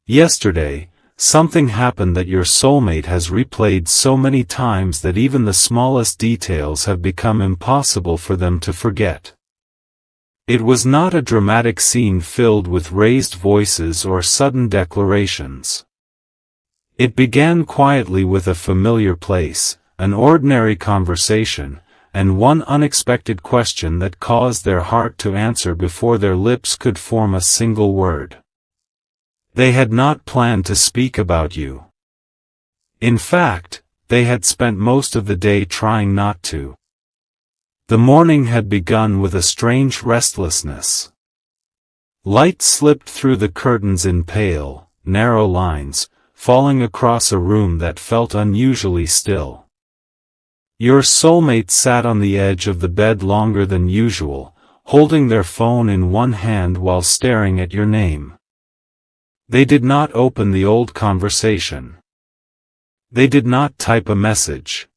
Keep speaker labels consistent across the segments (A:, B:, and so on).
A: Yesterday, something happened that your soulmate has replayed so many times that even the smallest details have become impossible for them to forget. It was not a dramatic scene filled with raised voices or sudden declarations. It began quietly with a familiar place, an ordinary conversation, and one unexpected question that caused their heart to answer before their lips could form a single word. They had not planned to speak about you. In fact, they had spent most of the day trying not to. The morning had begun with a strange restlessness. Light slipped through the curtains in pale, narrow lines, falling across a room that felt unusually still. Your soulmate sat on the edge of the bed longer than usual, holding their phone in one hand while staring at your name. They did not open the old conversation. They did not type a message.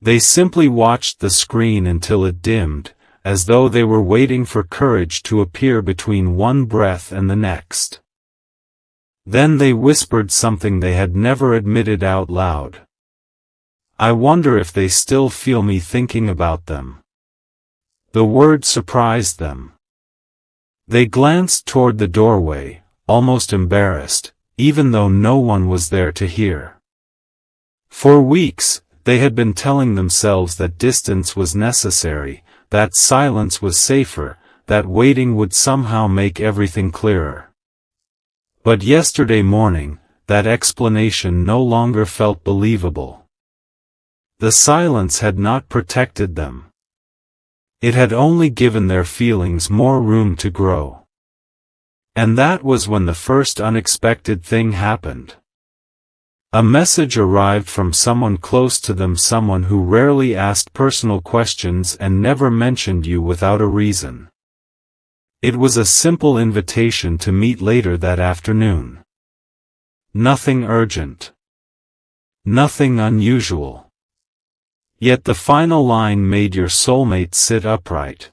A: They simply watched the screen until it dimmed, as though they were waiting for courage to appear between one breath and the next. Then they whispered something they had never admitted out loud. I wonder if they still feel me thinking about them. The word surprised them. They glanced toward the doorway, almost embarrassed, even though no one was there to hear. For weeks, they had been telling themselves that distance was necessary, that silence was safer, that waiting would somehow make everything clearer. But yesterday morning, that explanation no longer felt believable. The silence had not protected them. It had only given their feelings more room to grow. And that was when the first unexpected thing happened. A message arrived from someone close to them, someone who rarely asked personal questions and never mentioned you without a reason. It was a simple invitation to meet later that afternoon. Nothing urgent. Nothing unusual. Yet the final line made your soulmate sit upright.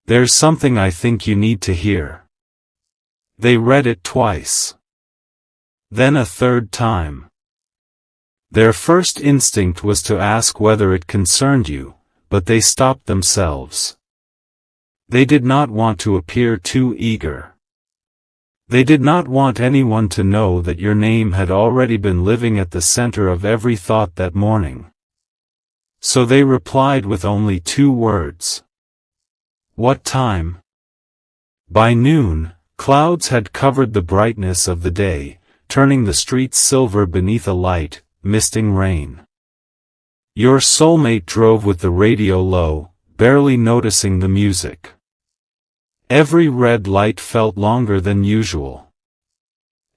A: There's something I think you need to hear. They read it twice. Then a third time. Their first instinct was to ask whether it concerned you, but they stopped themselves. They did not want to appear too eager. They did not want anyone to know that your name had already been living at the center of every thought that morning. So they replied with only 2 words. What time? By noon, clouds had covered the brightness of the day, turning the streets silver beneath a light, misting rain. Your soulmate drove with the radio low, barely noticing the music. Every red light felt longer than usual.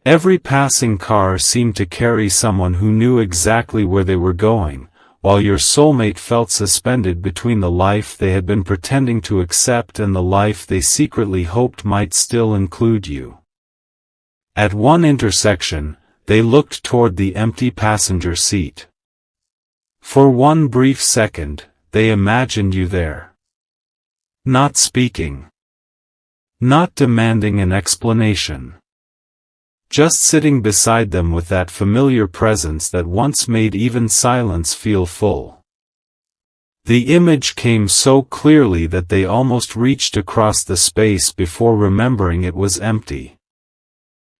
A: Every passing car seemed to carry someone who knew exactly where they were going, while your soulmate felt suspended between the life they had been pretending to accept and the life they secretly hoped might still include you. At one intersection, they looked toward the empty passenger seat. For one brief second, they imagined you there. Not speaking. Not demanding an explanation. Just sitting beside them with that familiar presence that once made even silence feel full. The image came so clearly that they almost reached across the space before remembering it was empty.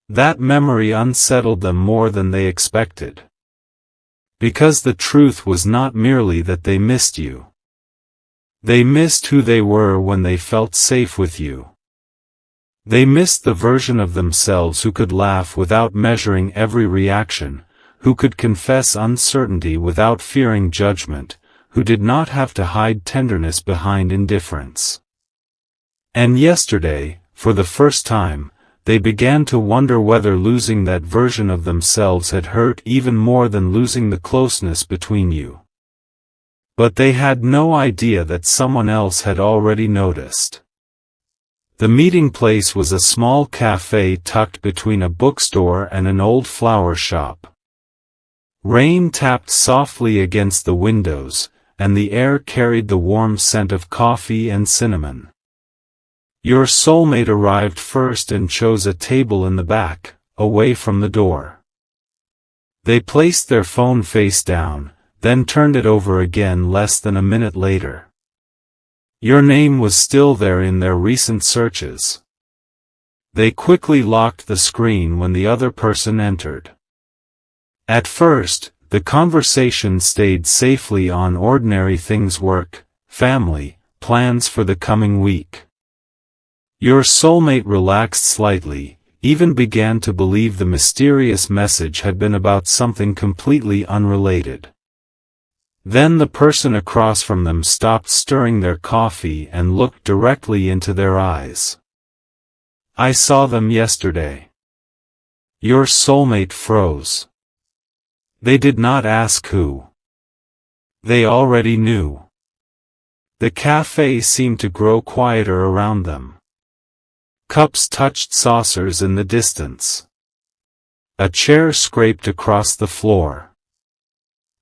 A: That memory unsettled them more than they expected. Because the truth was not merely that they missed you. They missed who they were when they felt safe with you. They missed the version of themselves who could laugh without measuring every reaction, who could confess uncertainty without fearing judgment, who did not have to hide tenderness behind indifference. And yesterday, for the first time, they began to wonder whether losing that version of themselves had hurt even more than losing the closeness between you. But they had no idea that someone else had already noticed. The meeting place was a small cafe tucked between a bookstore and an old flower shop. Rain tapped softly against the windows, and the air carried the warm scent of coffee and cinnamon. Your soulmate arrived first and chose a table in the back, away from the door. They placed their phone face down, then turned it over again less than a minute later. Your name was still there in their recent searches. They quickly locked the screen when the other person entered. At first, the conversation stayed safely on ordinary things: work, family, plans for the coming week. Your soulmate relaxed slightly, even began to believe the mysterious message had been about something completely unrelated. Then the person across from them stopped stirring their coffee and looked directly into their eyes. I saw them yesterday. Your soulmate froze. They did not ask who. They already knew. The cafe seemed to grow quieter around them. Cups touched saucers in the distance. A chair scraped across the floor.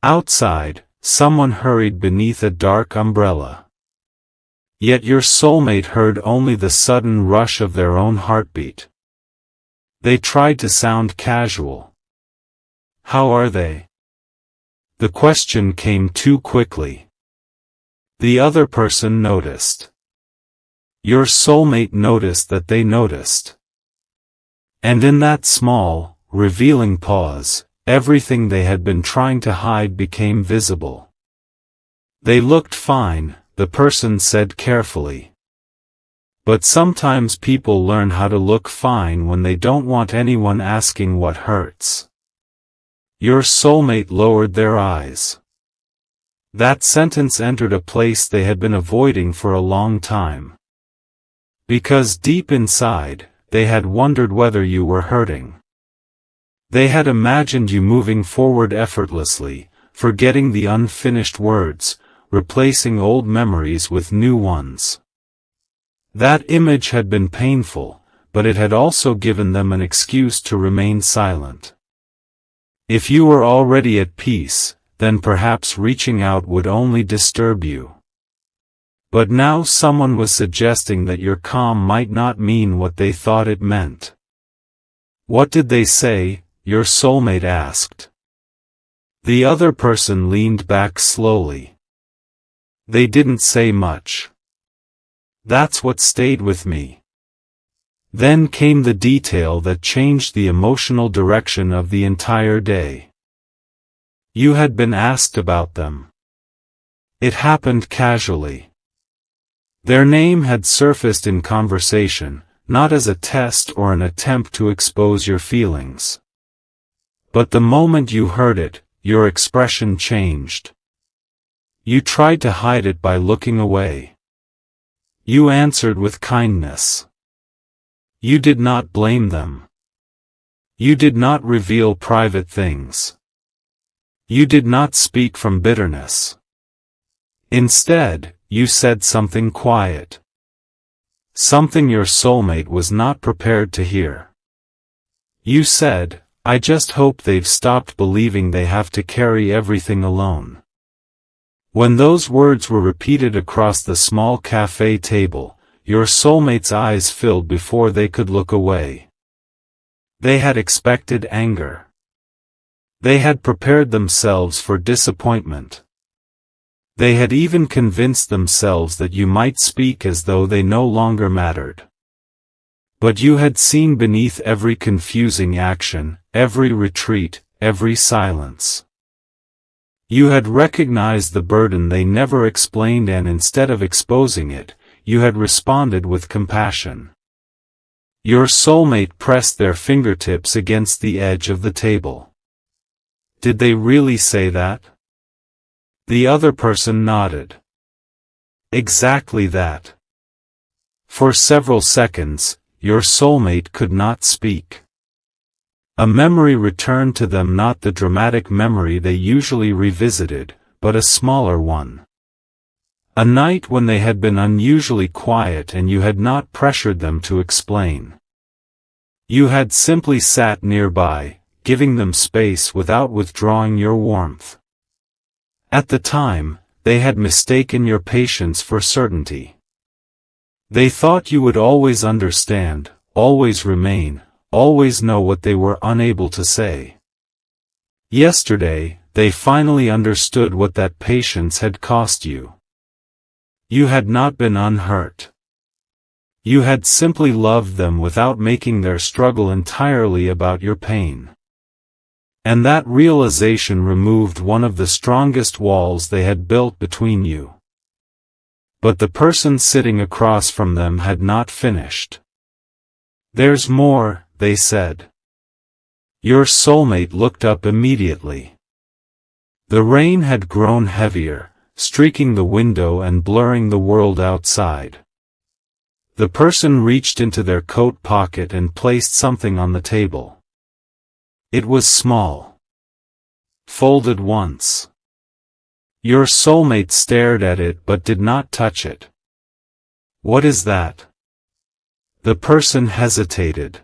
A: Outside, someone hurried beneath a dark umbrella. Yet your soulmate heard only the sudden rush of their own heartbeat. They tried to sound casual. How are they? The question came too quickly. The other person noticed. Your soulmate noticed that they noticed. And in that small, revealing pause, everything they had been trying to hide became visible. They looked fine, the person said carefully. But sometimes people learn how to look fine when they don't want anyone asking what hurts. Your soulmate lowered their eyes. That sentence entered a place they had been avoiding for a long time. Because deep inside, they had wondered whether you were hurting. They had imagined you moving forward effortlessly, forgetting the unfinished words, replacing old memories with new ones. That image had been painful, but it had also given them an excuse to remain silent. If you were already at peace, then perhaps reaching out would only disturb you. But now someone was suggesting that your calm might not mean what they thought it meant. What did they say? Your soulmate asked. The other person leaned back slowly. They didn't say much. That's what stayed with me. Then came the detail that changed the emotional direction of the entire day. You had been asked about them. It happened casually. Their name had surfaced in conversation, not as a test or an attempt to expose your feelings. But the moment you heard it, your expression changed. You tried to hide it by looking away. You answered with kindness. You did not blame them. You did not reveal private things. You did not speak from bitterness. Instead, you said something quiet. Something your soulmate was not prepared to hear. You said, I just hope they've stopped believing they have to carry everything alone. When those words were repeated across the small cafe table, your soulmate's eyes filled before they could look away. They had expected anger. They had prepared themselves for disappointment. They had even convinced themselves that you might speak as though they no longer mattered. But you had seen beneath every confusing action, every retreat, every silence. You had recognized the burden they never explained, and instead of exposing it, you had responded with compassion. Your soulmate pressed their fingertips against the edge of the table. Did they really say that? The other person nodded. Exactly that. For several seconds, your soulmate could not speak. A memory returned to them, not the dramatic memory they usually revisited, but a smaller one. A night when they had been unusually quiet and you had not pressured them to explain. You had simply sat nearby, giving them space without withdrawing your warmth. At the time, they had mistaken your patience for certainty. They thought you would always understand, always remain, always know what they were unable to say. Yesterday, they finally understood what that patience had cost you. You had not been unhurt. You had simply loved them without making their struggle entirely about your pain. And that realization removed one of the strongest walls they had built between you. But the person sitting across from them had not finished. "There's more," they said. Your soulmate looked up immediately. The rain had grown heavier, streaking the window and blurring the world outside. The person reached into their coat pocket and placed something on the table. It was small. Folded once. Your soulmate stared at it but did not touch it. "What is that?" The person hesitated.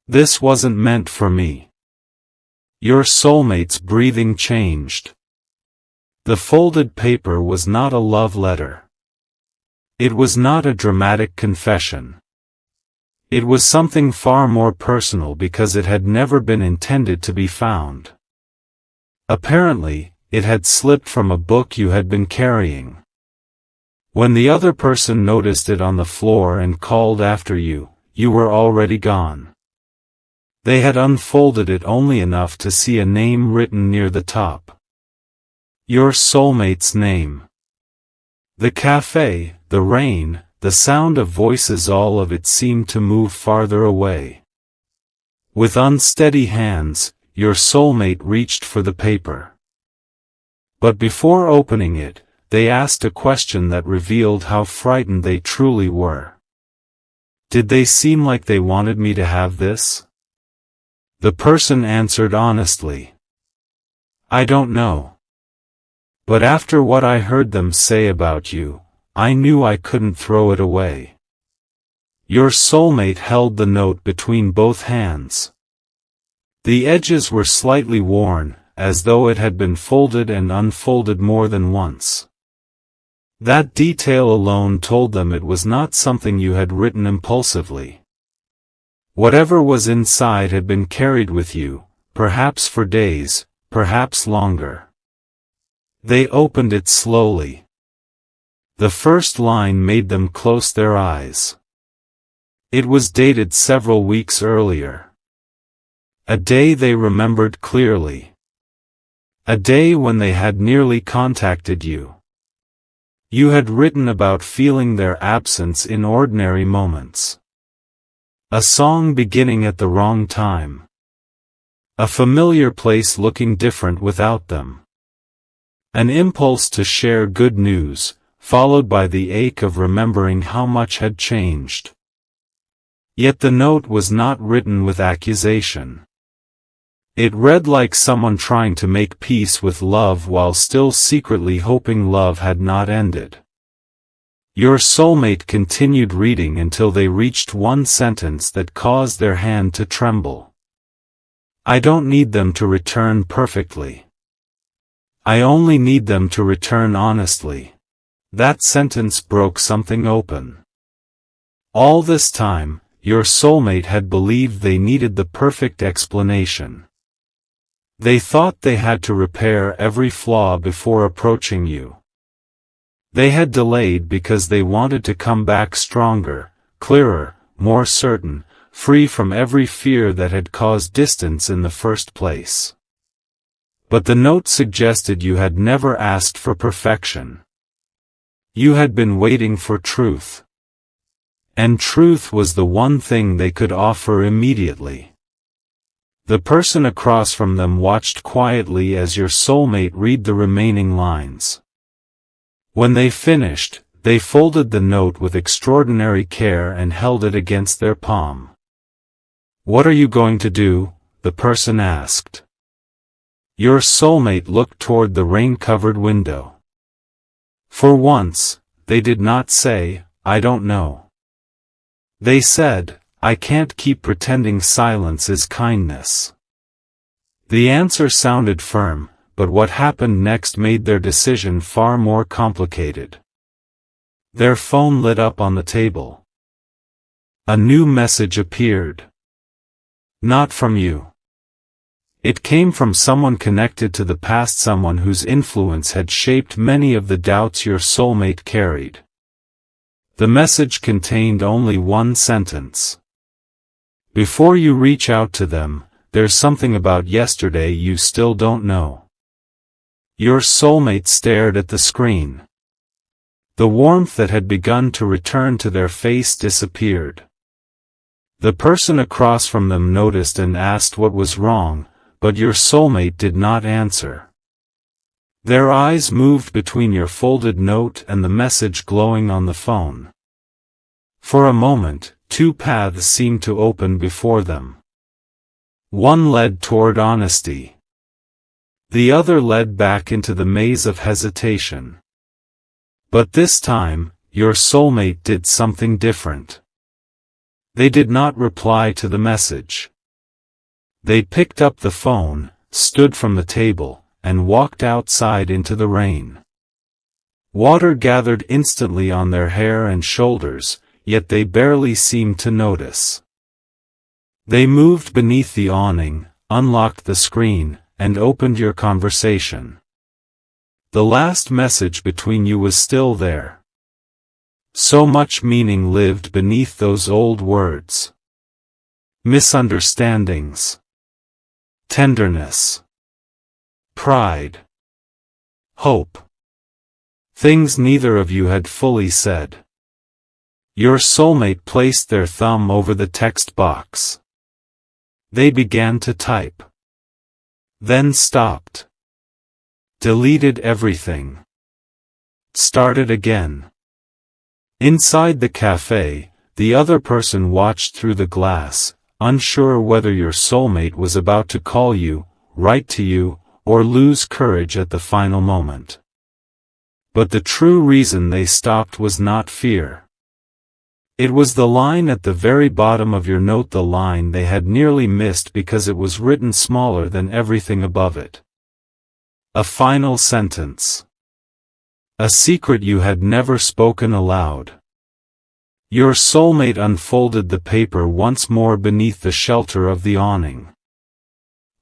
A: "This wasn't meant for me." Your soulmate's breathing changed. The folded paper was not a love letter. It was not a dramatic confession. It was something far more personal because it had never been intended to be found. Apparently, it had slipped from a book you had been carrying. When the other person noticed it on the floor and called after you, you were already gone. They had unfolded it only enough to see a name written near the top. Your soulmate's name. The cafe, the rain, the sound of voices, all of it seemed to move farther away. With unsteady hands, your soulmate reached for the paper. But before opening it, they asked a question that revealed how frightened they truly were. "Did they seem like they wanted me to have this?" The person answered honestly. "I don't know. But after what I heard them say about you, I knew I couldn't throw it away." Your soulmate held the note between both hands. The edges were slightly worn, as though it had been folded and unfolded more than once. That detail alone told them it was not something you had written impulsively. Whatever was inside had been carried with you, perhaps for days, perhaps longer. They opened it slowly. The first line made them close their eyes. It was dated several weeks earlier. A day they remembered clearly. A day when they had nearly contacted you. You had written about feeling their absence in ordinary moments. A song beginning at the wrong time. A familiar place looking different without them. An impulse to share good news, followed by the ache of remembering how much had changed. Yet the note was not written with accusation. It read like someone trying to make peace with love while still secretly hoping love had not ended. Your soulmate continued reading until they reached one sentence that caused their hand to tremble. "I don't need them to return perfectly. I only need them to return honestly." That sentence broke something open. All this time, your soulmate had believed they needed the perfect explanation. They thought they had to repair every flaw before approaching you. They had delayed because they wanted to come back stronger, clearer, more certain, free from every fear that had caused distance in the first place. But the note suggested you had never asked for perfection. You had been waiting for truth. And truth was the one thing they could offer immediately. The person across from them watched quietly as your soulmate read the remaining lines. When they finished, they folded the note with extraordinary care and held it against their palm. "What are you going to do?" the person asked. Your soulmate looked toward the rain-covered window. For once, they did not say, "I don't know." They said, "I can't keep pretending silence is kindness." The answer sounded firm, but what happened next made their decision far more complicated. Their phone lit up on the table. A new message appeared. Not from you. It came from someone connected to the past, someone whose influence had shaped many of the doubts your soulmate carried. The message contained only one sentence. Before you reach out to them, there's something about yesterday you still don't know. Your soulmate stared at the screen. The warmth that had begun to return to their face disappeared. The person across from them noticed and asked what was wrong, but your soulmate did not answer. Their eyes moved between your folded note and the message glowing on the phone. For a moment, two paths seemed to open before them. One led toward honesty. The other led back into the maze of hesitation. But this time, your soulmate did something different. They did not reply to the message. They picked up the phone, stood from the table, and walked outside into the rain. Water gathered instantly on their hair and shoulders, yet they barely seemed to notice. They moved beneath the awning, unlocked the screen, and opened your conversation. The last message between you was still there. So much meaning lived beneath those old words. Misunderstandings. Tenderness. Pride. Hope. Things neither of you had fully said. Your soulmate placed their thumb over the text box. They began to type. Then stopped. Deleted everything. Started again. Inside the cafe, the other person watched through the glass, unsure whether your soulmate was about to call you, write to you, or lose courage at the final moment. But the true reason they stopped was not fear. It was the line at the very bottom of your note, the line they had nearly missed because it was written smaller than everything above it. A final sentence. A secret you had never spoken aloud. Your soulmate unfolded the paper once more beneath the shelter of the awning.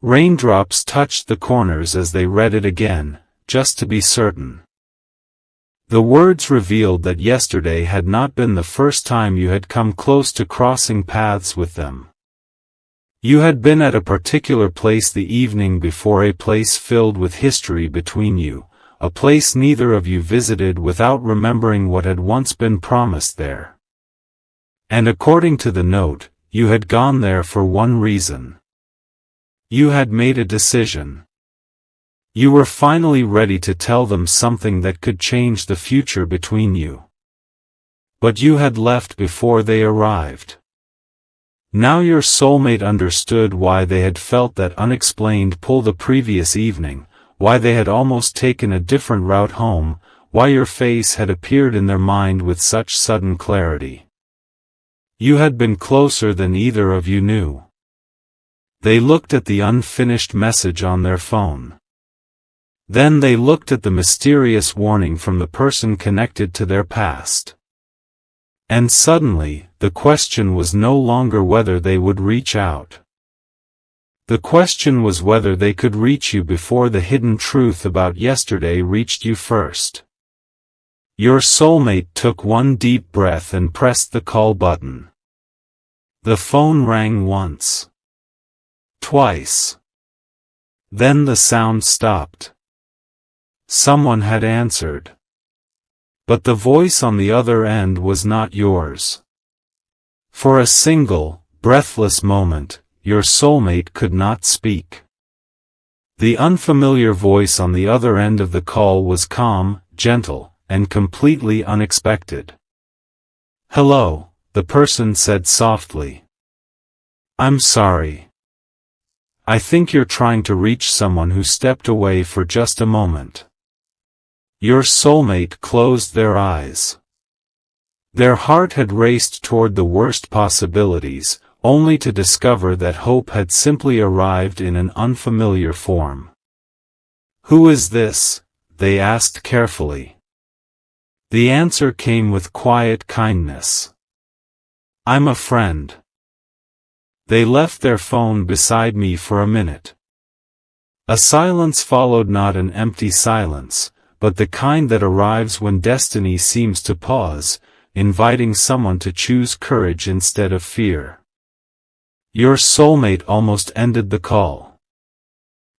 A: Raindrops touched the corners as they read it again, just to be certain. The words revealed that yesterday had not been the first time you had come close to crossing paths with them. You had been at a particular place the evening before, a place filled with history between you, a place neither of you visited without remembering what had once been promised there. And according to the note, you had gone there for one reason. You had made a decision. You were finally ready to tell them something that could change the future between you. But you had left before they arrived. Now your soulmate understood why they had felt that unexplained pull the previous evening, why they had almost taken a different route home, why your face had appeared in their mind with such sudden clarity. You had been closer than either of you knew. They looked at the unfinished message on their phone. Then they looked at the mysterious warning from the person connected to their past. And suddenly, the question was no longer whether they would reach out. The question was whether they could reach you before the hidden truth about yesterday reached you first. Your soulmate took one deep breath and pressed the call button. The phone rang once. Twice. Then the sound stopped. Someone had answered. But the voice on the other end was not yours. For a single, breathless moment, your soulmate could not speak. The unfamiliar voice on the other end of the call was calm, gentle, and completely unexpected. "Hello," the person said softly. "I'm sorry. I think you're trying to reach someone who stepped away for just a moment." Your soulmate closed their eyes. Their heart had raced toward the worst possibilities, only to discover that hope had simply arrived in an unfamiliar form. "Who is this?" they asked carefully. The answer came with quiet kindness. "I'm a friend." They left their phone beside me for a minute. A silence followed, not an empty silence, but the kind that arrives when destiny seems to pause, inviting someone to choose courage instead of fear. Your soulmate almost ended the call.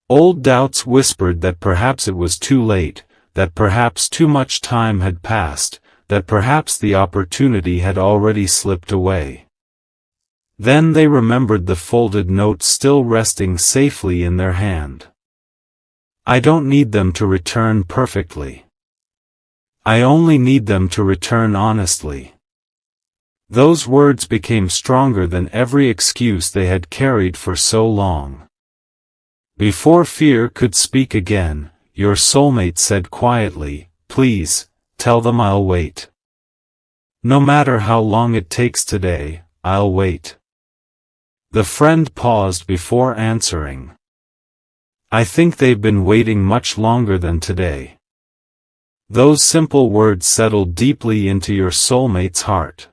A: Old doubts whispered that perhaps it was too late, that perhaps too much time had passed, that perhaps the opportunity had already slipped away. Then they remembered the folded note still resting safely in their hand. I don't need them to return perfectly. I only need them to return honestly. Those words became stronger than every excuse they had carried for so long. Before fear could speak again, your soulmate said quietly, "Please, tell them I'll wait. No matter how long it takes today, I'll wait." The friend paused before answering. I think they've been waiting much longer than today. Those simple words settled deeply into your soulmate's heart.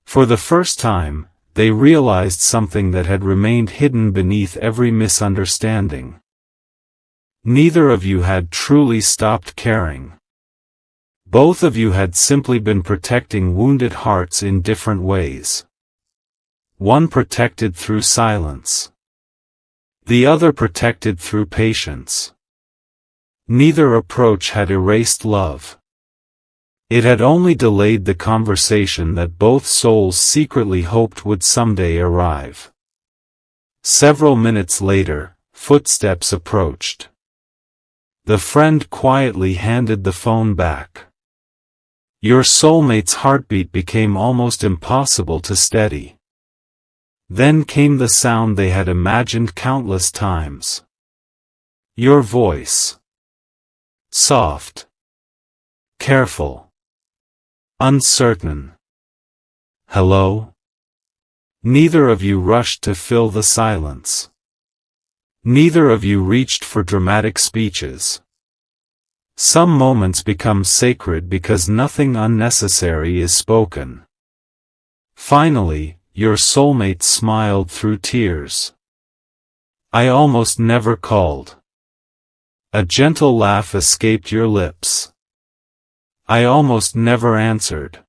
A: For the first time, they realized something that had remained hidden beneath every misunderstanding. Neither of you had truly stopped caring. Both of you had simply been protecting wounded hearts in different ways. One protected through silence. The other protected through patience. Neither approach had erased love. It had only delayed the conversation that both souls secretly hoped would someday arrive. Several minutes later, footsteps approached. The friend quietly handed the phone back. Your soulmate's heartbeat became almost impossible to steady. Then came the sound they had imagined countless times. Your voice. Soft. Careful. Uncertain. Hello? Neither of you rushed to fill the silence. Neither of you reached for dramatic speeches. Some moments become sacred because nothing unnecessary is spoken. Finally, your soulmate smiled through tears. I almost never called. A gentle laugh escaped your lips. I almost never answered.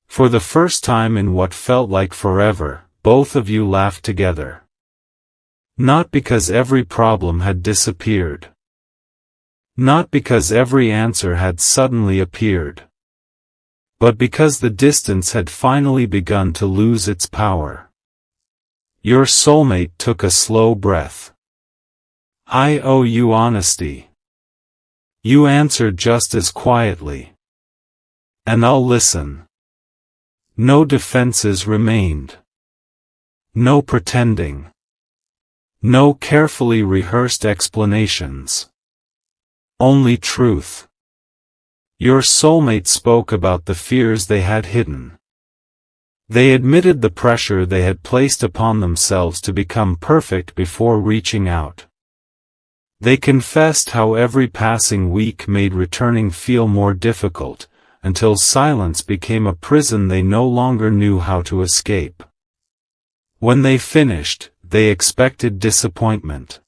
A: For the first time in what felt like forever, both of you laughed together. Not because every problem had disappeared. Not because every answer had suddenly appeared. But because the distance had finally begun to lose its power. Your soulmate took a slow breath. I owe you honesty. You answered just as quietly. And I'll listen. No defenses remained. No pretending. No carefully rehearsed explanations. Only truth. Your soulmate spoke about the fears they had hidden. They admitted the pressure they had placed upon themselves to become perfect before reaching out. They confessed how every passing week made returning feel more difficult, until silence became a prison they no longer knew how to escape. When they finished, they expected disappointment.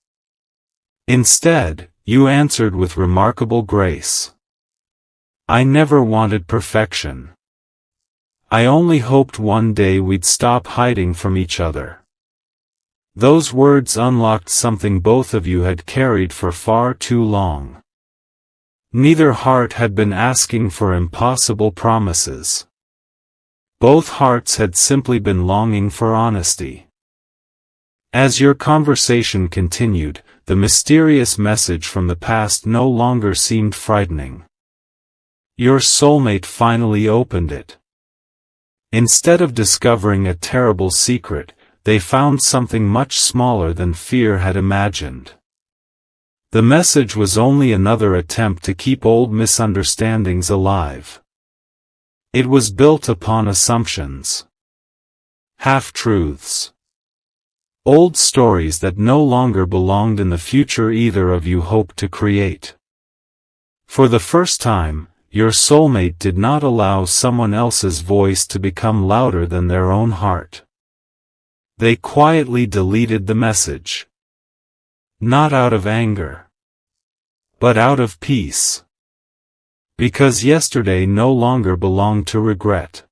A: Instead, you answered with remarkable grace. I never wanted perfection. I only hoped one day we'd stop hiding from each other. Those words unlocked something both of you had carried for far too long. Neither heart had been asking for impossible promises. Both hearts had simply been longing for honesty. As your conversation continued, the mysterious message from the past no longer seemed frightening. Your soulmate finally opened it. Instead of discovering a terrible secret, they found something much smaller than fear had imagined. The message was only another attempt to keep old misunderstandings alive. It was built upon assumptions. Half-truths. Old stories that no longer belonged in the future either of you hoped to create. For the first time, your soulmate did not allow someone else's voice to become louder than their own heart. They quietly deleted the message. Not out of anger, but out of peace. Because yesterday no longer belonged to regret.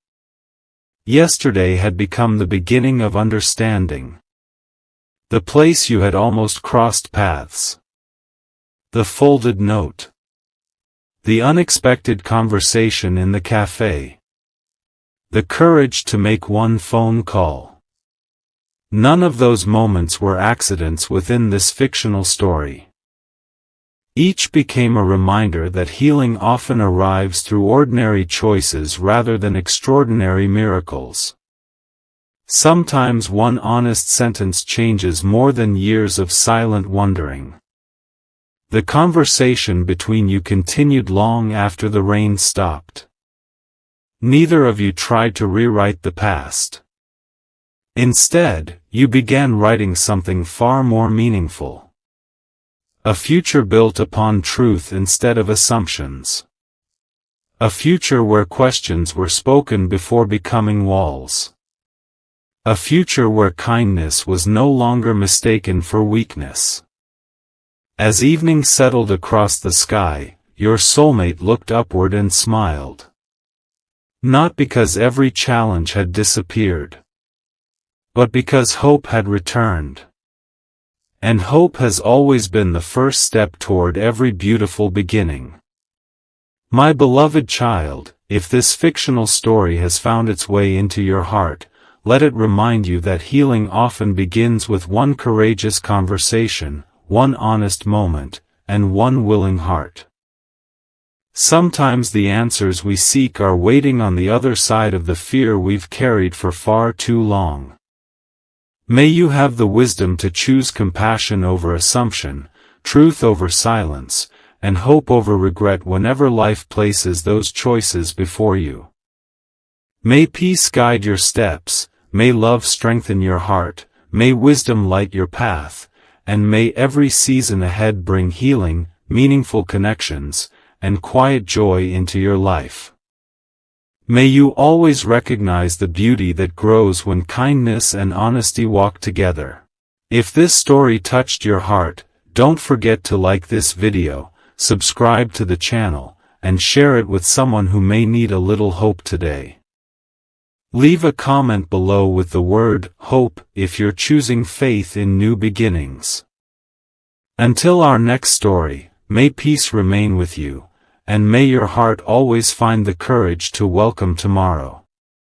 A: Yesterday had become the beginning of understanding. The place you had almost crossed paths. The folded note. The unexpected conversation in the cafe. The courage to make one phone call. None of those moments were accidents within this fictional story. Each became a reminder that healing often arrives through ordinary choices rather than extraordinary miracles. Sometimes one honest sentence changes more than years of silent wondering. The conversation between you continued long after the rain stopped. Neither of you tried to rewrite the past. Instead, you began writing something far more meaningful. A future built upon truth instead of assumptions. A future where questions were spoken before becoming walls. A future where kindness was no longer mistaken for weakness. As evening settled across the sky, your soulmate looked upward and smiled. Not because every challenge had disappeared, but because hope had returned. And hope has always been the first step toward every beautiful beginning. My beloved child, if this fictional story has found its way into your heart, let it remind you that healing often begins with one courageous conversation, one honest moment, and one willing heart. Sometimes the answers we seek are waiting on the other side of the fear we've carried for far too long. May you have the wisdom to choose compassion over assumption, truth over silence, and hope over regret whenever life places those choices before you. May peace guide your steps, may love strengthen your heart, may wisdom light your path, and may every season ahead bring healing, meaningful connections, and quiet joy into your life. May you always recognize the beauty that grows when kindness and honesty walk together. If this story touched your heart, don't forget to like this video, subscribe to the channel, and share it with someone who may need a little hope today. Leave a comment below with the word hope if you're choosing faith in new beginnings. Until our next story, may peace remain with you, and may your heart always find the courage to welcome tomorrow.